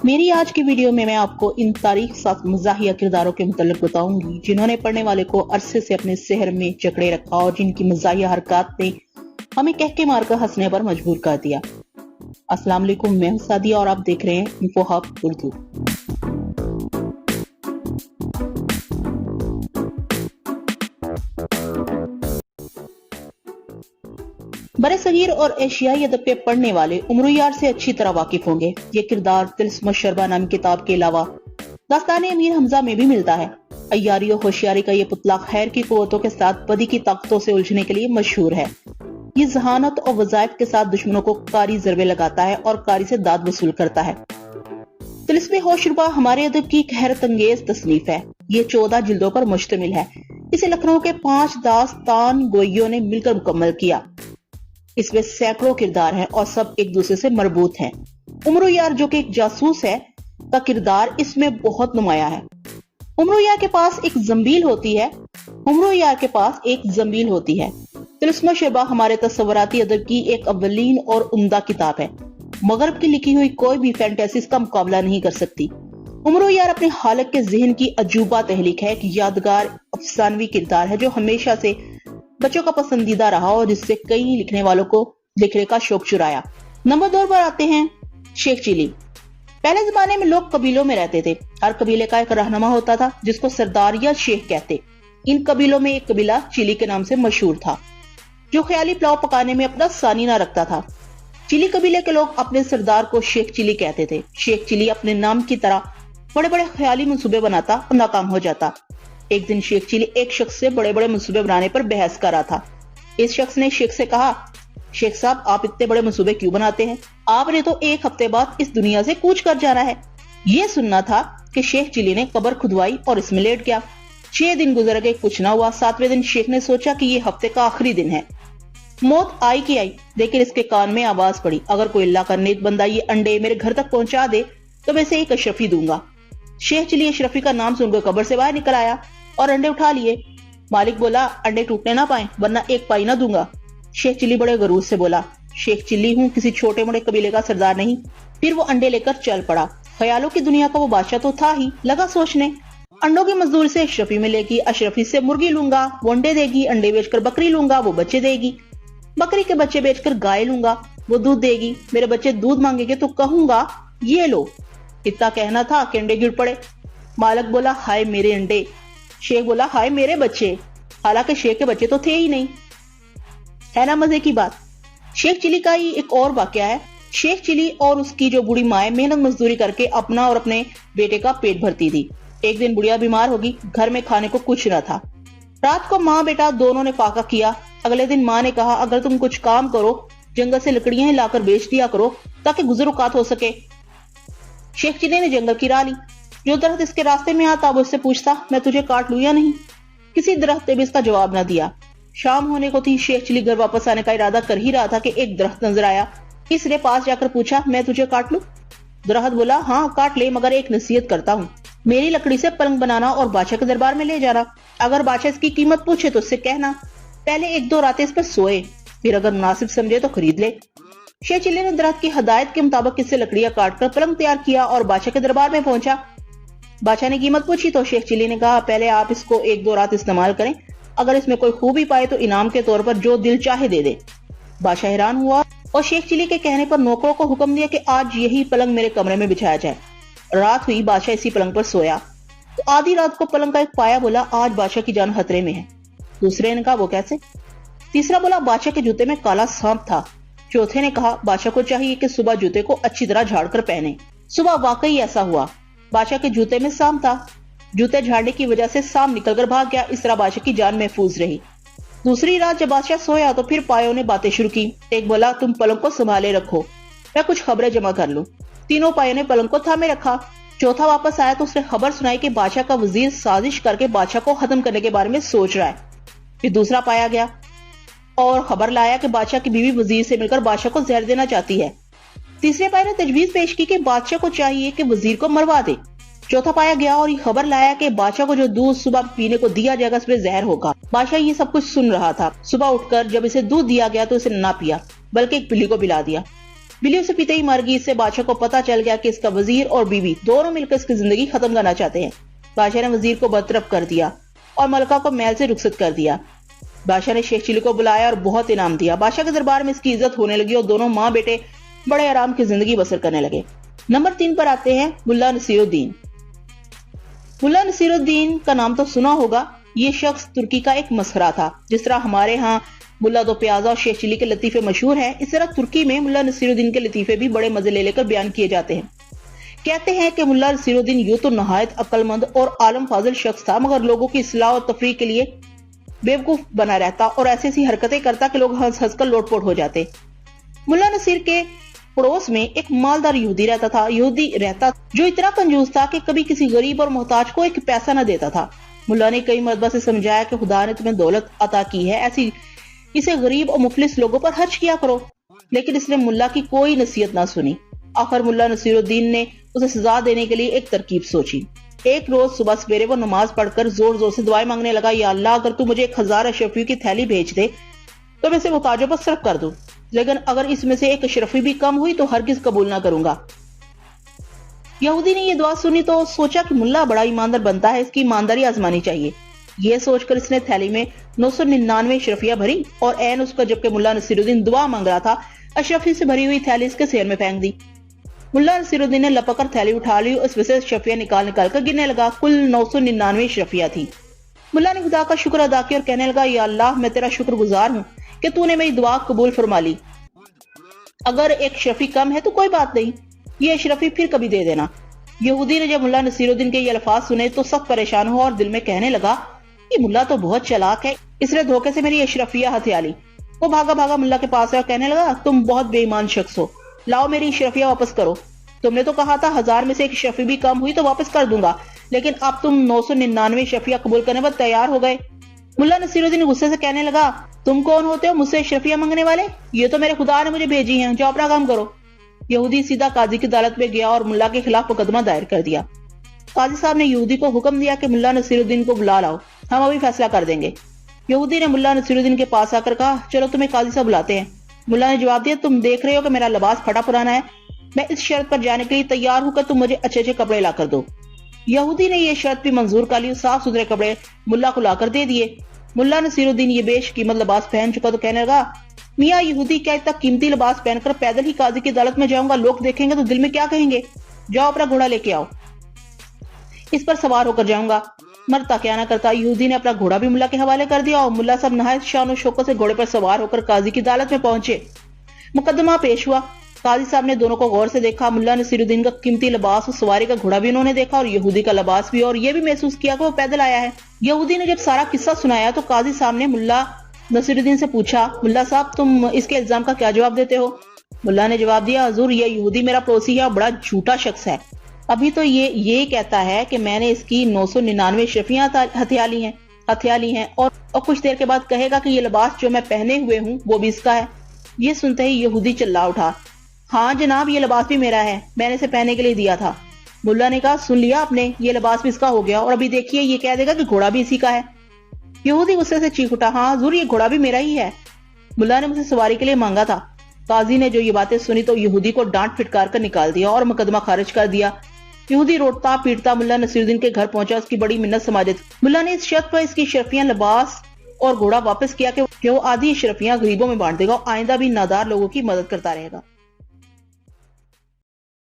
میری آج کی ویڈیو میں آپ کو ان تاریخ ساز مزاحیہ کرداروں کے متعلق بتاؤں گی جنہوں نے پڑھنے والے کو عرصے سے اپنے سحر میں جکڑے رکھا اور جن کی مزاحیہ حرکات نے ہمیں کہہ کے مار کر ہنسنے پر مجبور کر دیا۔ السلام علیکم، میں ہوں سعدیہ اور آپ دیکھ رہے ہیں انفو ہب اردو۔ برِ صغیر اور ایشیائی ادب کے پڑھنے والے عمر یار سے اچھی طرح واقف ہوں گے۔ یہ کردار طلسم الشربہ نامی کتاب کے علاوہ داستان امیر حمزہ میں بھی ملتا ہے۔ عیاری اور ہوشیاری کا یہ پتلا خیر کی قوتوں کے ساتھ بدی کی طاقتوں سے الجھنے کے لیے مشہور ہے۔ یہ ذہانت اور وظائف کے ساتھ دشمنوں کو کاری ضربے لگاتا ہے اور کاری سے داد وصول کرتا ہے۔ طلسم ہوشربہ ہمارے ادب کی ایک حیرت انگیز تصنیف ہے۔ یہ 14 جلدوں پر مشتمل ہے۔ اسے لکھنؤ کے 5 داستان گوئیوں نے مل کر مکمل کیا۔ اس میں سینکڑوں کردار ہیں اور سب ایک دوسرے سے مربوط ہیں۔ عمر یار جو کہ ایک جاسوس ہے کا کردار اس میں بہت نمایاں ہے۔ عمر یار کے پاس ایک زنبیل ہوتی ہے۔ طلسم الشربہ ہمارے تصوراتی ادب کی ایک اولین اور عمدہ کتاب ہے۔ مغرب کی لکھی ہوئی کوئی بھی فینٹیسی اس کا مقابلہ نہیں کر سکتی۔ عمر یار اپنے خالق کے ذہن کی عجوبہ تحلیق ہے، ایک یادگار افسانوی کردار ہے جو ہمیشہ سے بچوں کا پسندیدہ رہا اور جس سے کئی لکھنے والوں کو لکھنے کا شوق چرایا۔ نمبر 2 پر آتے ہیں شیخ چلی۔ پہلے زمانے میں لوگ قبیلوں میں رہتے تھے۔ ہر قبیلے کا ایک رہنما ہوتا تھا جس کو سردار یا شیخ کہتے۔ ان قبیلوں میں ایک قبیلہ چلی کے نام سے مشہور تھا جو خیالی پلاؤ پکانے میں اپنا ثانی نہ رکھتا تھا۔ چلی قبیلے کے لوگ اپنے سردار کو شیخ چلی کہتے تھے۔ شیخ چلی اپنے نام کی طرح بڑے بڑے خیالی منصوبے بناتا اور ناکام ہو جاتا۔ ایک دن شیخ چلی ایک شخص سے بڑے بڑے منصوبے بنانے پر بحث کر رہا تھا۔ اس شخص نے شیخ سے کہا، شیخ صاحب آپ اتنے بڑے منصوبے کیوں بناتے ہیں؟ آپ نے تو ایک ہفتے بعد اس دنیا سے کوچ کر جانا ہے۔ یہ سننا تھا کہ شیخ چلی نے قبر کھدوائی اور اس میں لیٹ گیا۔ 6 دن گزر گئے، کچھ نہ ہوا۔ 7ویں دن شیخ نے سوچا کہ یہ ہفتے کا آخری دن ہے۔ موت آئی کی آئی، لیکن اس کے کان میں آواز پڑی، اگر کوئی اللہ کا نیک بندہ یہ انڈے میرے گھر تک پہنچا دے تو میں اسے ایک اشرفی دوں گا۔ شیخ چلی اشرفی کا نام سن کر قبر سے باہر نکل آیا اور انڈے اٹھا لیے۔ مالک بولا انڈے ٹوٹنے نہ پائیں ورنہ ایک پائی نہ دوں گا۔ شیخ چلی بڑے غرور سے بولا، شیخ چلی ہوں، کسی چھوٹے موٹے قبیلے کا سردار نہیں۔ پھر وہ انڈے لے کر چل پڑا۔ خیالوں کی دنیا کا وہ بادشاہ تو تھا ہی، لگا سوچنے، انڈوں کی مزدوری سے اشرفی ملے گی، اشرفی سے مرغی لوں گا، وہ انڈے دے گی، انڈے بیچ کر بکری لوں گا، وہ بچے دے گی، بکری کے بچے بیچ کر گائے لوں گا، وہ دودھ دے گی، میرے بچے دودھ مانگیں گے تو کہوں گا یہ لو۔ اتنا کہنا تھا کہ انڈے گر پڑے۔ مالک بولا ہائے میرے انڈے۔ شیخ بولا ہائے میرے بچے، حالانکہ شیخ کے بچے تو تھے ہی نہیں۔ ہے نا مزے کی بات۔ شیخ چلی کا ہی ایک اور واقعہ ہے۔ شیخ چلی اور اس کی جو بوڑھی ماں محنت مزدوری کر کے اپنا اور اپنے بیٹے کا پیٹ بھرتی تھی۔ ایک دن بڑھیا بیمار ہوگی، گھر میں کھانے کو کچھ نہ تھا۔ رات کو ماں بیٹا دونوں نے فاقہ کیا۔ اگلے دن ماں نے کہا اگر تم کچھ کام کرو جنگل سے لکڑیاں لا کر بیچ دیا کرو تاکہ گزر اوقات ہو سکے۔ شیخ چلی نے جنگل کی راہ لی۔ جو درخت اس کے راستے میں آتا وہ اس سے پوچھتا میں تجھے کاٹ لوں یا نہیں۔ کسی درخت نے بھی اس کا جواب نہ دیا۔ شام ہونے کو تھی، شیخ چلی گھر واپس آنے کا ارادہ کر ہی رہا تھا کہ ایک درخت نظر آیا۔ اس نے پاس جا کر پوچھا میں تجھے کاٹ لوں؟ درخت بولا ہاں کاٹ لے، مگر ایک نصیحت کرتا ہوں، میری لکڑی سے پلنگ بنانا اور بادشاہ کے دربار میں لے جانا۔ اگر بادشاہ اس کی قیمت پوچھے تو اس سے کہنا پہلے 1-2 راتیں اس پر سوئے، پھر اگر مناسب سمجھے تو خرید لے۔ شیخ چلی نے درخت کی ہدایت کے مطابق اس سے لکڑیاں کاٹ کر پلنگ تیار کیا اور بادشاہ کے دربار میں پہنچا۔ بادشاہ نے قیمت پوچھی تو شیخ چلی نے کہا پہلے آپ اس کو 1-2 رات استعمال کریں، اگر اس میں کوئی خوبی پائے تو انعام کے طور پر جو دل چاہے دے دے۔ بادشاہ حیران ہوا اور شیخ چلی کے کہنے پر نوکروں کو حکم دیا کہ آج یہی پلنگ میرے کمرے میں بچھایا جائے۔ رات ہوئی، بادشاہ اسی پلنگ پر سویا تو آدھی رات کو پلنگ کا ایک پایا بولا آج بادشاہ کی جان خطرے میں ہے۔ دوسرے نے کہا وہ کیسے؟ تیسرا بولا بادشاہ کے جوتے میں کالا سانپ تھا۔ چوتھے نے کہا بادشاہ کو چاہیے کہ صبح جوتے کو اچھی طرح جھاڑ کر پہنے۔ صبح واقعی ایسا ہوا، بادشاہ کے جوتے میں سانپ تھا۔ جوتے جھاڑنے کی وجہ سے سانپ نکل کر بھاگ گیا، اس طرح بادشاہ کی جان محفوظ رہی۔ دوسری رات جب بادشاہ سویا تو پھر پایوں نے باتیں شروع کی۔ ایک بولا تم پلنگ کو سنبھالے رکھو، میں کچھ خبریں جمع کر لوں۔ تینوں پایوں نے پلنگ کو تھامے رکھا۔ چوتھا واپس آیا تو اس نے خبر سنائی کہ بادشاہ کا وزیر سازش کر کے بادشاہ کو ختم کرنے کے بارے میں سوچ رہا ہے۔ پھر دوسرا پایا گیا اور خبر لایا کہ بادشاہ کی بیوی وزیر سے مل کر بادشاہ کو زہر دینا چاہتی ہے۔ تیسرے پائے نے تجویز پیش کی کہ بادشاہ کو چاہیے کہ وزیر کو مروا دے۔ چوتھا پایا گیا اور یہ خبر لایا کہ بادشاہ کو جو دودھ صبح پینے کو دیا جائے گا اس میں زہر ہوگا۔ بادشاہ یہ سب کچھ سن رہا تھا۔ صبح اٹھ کر جب اسے دودھ دیا گیا تو اسے نہ پیا بلکہ ایک بلی کو پلا دیا۔ بلی اسے پیتے ہی مر گئی۔ اس سے بادشاہ کو پتا چل گیا کہ اس کا وزیر اور بیوی دونوں مل کر اس کی زندگی ختم کرنا چاہتے ہیں۔ بادشاہ نے وزیر کو برطرف کر دیا اور ملکہ کو محل سے رخصت کر دیا۔ بادشاہ نے شیخ چلی کو بلایا اور بہت انعام دیا۔ بادشاہ کے دربار میں اس کی عزت ہونے لگی اور دونوں ماں بیٹے بڑے آرام کی زندگی بسر کرنے لگے۔ نمبر 3 پر آتے ہیں ملا نصیر الدین۔ ملا نصیر الدین کا نام تو سنا ہوگا۔ یہ شخص ترکی کا ایک مسخرہ تھا۔ جس طرح ہمارے ہاں ملا دو پیازا اور شیخ چلی کے لطیفے مشہور ہیں، اس طرح ترکی میں ملا نصیر الدین کے لطیفے بھی بڑے مزے لے کر بیان کیے جاتے ہیں۔ کہتے ہیں کہ ملا نصیر الدین یوں تو نہایت عقل مند اور عالم فاضل شخص تھا، مگر لوگوں کی اصلاح اور تفریح کے لیے بیوقوف بنا رہتا اور ایسی ایسی حرکتیں کرتا کہ لوگ ہنس ہنس کر لوٹ پوٹ ہو جاتے۔ ملا نصیر کے پڑوس میں ایک مالدار یہودی رہتا جو اتنا کنجوس تھا کہ کبھی کسی غریب اور محتاج کو ایک پیسہ نہ دیتا تھا۔ ملا نے کئی مرتبہ سے سمجھایا کہ خدا نے تمہیں دولت عطا کی ہے، ایسی اسے غریب اور مفلس لوگوں پر خرچ کیا کرو، لیکن اس نے ملا کی کوئی نصیحت نہ سنی۔ آخر ملا نصیر الدین نے اسے سزا دینے کے لیے ایک ترکیب سوچی۔ ایک روز صبح سویرے وہ نماز پڑھ کر زور زور سے دعائیں مانگنے لگا، یا اللہ اگر تو مجھے 1000 اشرفیوں کی تھیلی بھیج دے تو میں اسے محتاجوں پر صرف کر دوں، لیکن اگر اس میں سے ایک اشرفی بھی کم ہوئی تو ہرگز قبول نہ کروں گا۔ یہودی نے یہ دعا سنی تو سوچا کہ ملا بڑا ایماندار بنتا ہے، اس کی ایمانداری آزمانی چاہیے۔ یہ سوچ کر اس نے تھیلی میں 999 اشرفیاں بھری اور عین اس کا جبکہ ملا نصیر الدین دعا مانگ رہا تھا، اشرفی سے بھری ہوئی تھیلی اس کے سیر میں پھینک دی۔ ملا نصیر الدین نے لپک کر تھیلی اٹھا لی اور اس میں سے اشرفیاں نکال کر گننے لگا۔ کل 999 اشرفیاں تھی۔ ملا نے خدا کا شکر ادا کیا اور کہنے لگا، یا اللہ میں تیرا شکر گزار ہوں کہ تو نے میری دعا قبول فرما لی۔ اگر ایک اشرفی کم ہے تو کوئی بات نہیں، یہ اشرفی پھر کبھی دے دینا۔ یہودی نے جب ملا نصیر الدین کے یہ الفاظ سنے تو سخت پریشان ہوا اور دل میں کہنے لگا، یہ ملا تو بہت چلاک ہے، اس نے دھوکے سے میری اشرفیاں ہتھیا لی۔ وہ بھاگا ملا کے پاس آیا اور کہنے لگا، تم بہت بے ایمان شخص ہو، لاؤ میری اشرفیاں واپس کرو۔ تم نے تو کہا تھا 1000 میں سے ایک اشرفی بھی کم ہوئی تو واپس کر دوں گا، لیکن اب تم 999 اشرفیاں قبول کرنے پر تیار ہو گئے۔ ملا نصیر الدین غصے سے کہنے لگا، تم کون ہوتے ہو مجھ سے اشرفیاں مانگنے والے؟ یہ تو میرے خدا نے مجھے بھیجی ہیں، جاؤ اپنا کام کرو۔ یہودی سیدھا قاضی کی عدالت میں گیا اور ملا کے خلاف مقدمہ دائر کر دیا۔ قاضی صاحب نے یہودی کو حکم دیا کہ ملا نصیر الدین کو بلا لاؤ، ہم ابھی فیصلہ کر دیں گے۔ یہودی نے ملا نصیر الدین کے پاس آ کر کہا، چلو تمہیں قاضی صاحب بلاتے ہیں۔ ملا نے جواب دیا، تم دیکھ رہے ہو کہ میرا لباس پھٹا پرانا ہے، میں اس شرط پر جانے کے لیے تیار ہوں کہ تم مجھے اچھے اچھے کپڑے لا کر دو۔ یہودی نے یہ شرط بھی منظور کر لی، صاف ستھرے کپڑے ملا کو لا کر دے دیے۔ ملا نصیر الدین یہ بیش قیمت لباس پہن چکا تو کہنے لگا، میاں یہودی کیا اتنا قیمتی لباس پہن کر پیدل ہی قاضی کی عدالت میں جاؤں گا؟ لوگ دیکھیں گے تو دل میں کیا کہیں گے؟ جاؤ اپنا گھوڑا لے کے آؤ، اس پر سوار ہو کر جاؤں گا۔ مرتا کیا نہ کرتا، یہودی نے اپنا گھوڑا بھی ملا کے حوالے کر دیا اور ملا صاحب نہایت شان و شوکت سے گھوڑے پر سوار ہو کر قاضی کی عدالت میں پہنچے۔ مقدمہ پیش ہوا۔ قاضی صاحب نے دونوں کو غور سے دیکھا، ملا نصیر الدین کا قیمتی لباس اور سواری کا گھوڑا بھی انہوں نے دیکھا اور یہودی کا لباس بھی، اور یہ بھی محسوس کیا کہ وہ پیدل آیا ہے۔ یہودی نے جب سارا قصہ سنایا تو قاضی صاحب نے ملا نصیر الدین سے پوچھا، ملا صاحب تم اس کے الزام کا کیا جواب دیتے ہو؟ ملا نے جواب دیا، حضور یہ یہودی میرا پڑوسی ہے اور بڑا جھوٹا شخص ہے، ابھی تو یہ کہتا ہے کہ میں نے اس کی 999 اشرفیاں ہتھیا لی ہیں اور کچھ دیر کے بعد کہے گا کہ یہ لباس جو میں پہنے ہوئے ہوں وہ بھی اس کا ہے۔ یہ سنتے ہی یہودی چلا اٹھا، ہاں جناب یہ لباس بھی میرا ہے، میں نے اسے پہننے کے لیے دیا تھا۔ ملا نے کہا، سن لیا آپ نے، یہ لباس بھی اس کا ہو گیا اور ابھی دیکھیے یہ کہہ دے گا کہ گھوڑا بھی اسی کا ہے۔ یہودی غصے سے چیخ اٹھا، ہاں حضور یہ گھوڑا بھی میرا ہی ہے، ملا نے مجھے سواری کے لیے مانگا تھا۔ قاضی نے جو یہ باتیں سنی تو یہودی کو ڈانٹ پھٹکار کر نکال دیا اور مقدمہ خارج کر دیا۔ یہودی روٹتا پیٹتا ملا نصیر الدین کے گھر پہنچا، اس کی بڑی منت سماجت۔ ملا نے اس شرط پر اس کی اشرفیاں، لباس اور گھوڑا واپس کیا کہ وہ آدھی اشرفیاں غریبوں میں بانٹ دے گا اور آئندہ بھی نادار لوگوں کی مدد کرتا رہے گا۔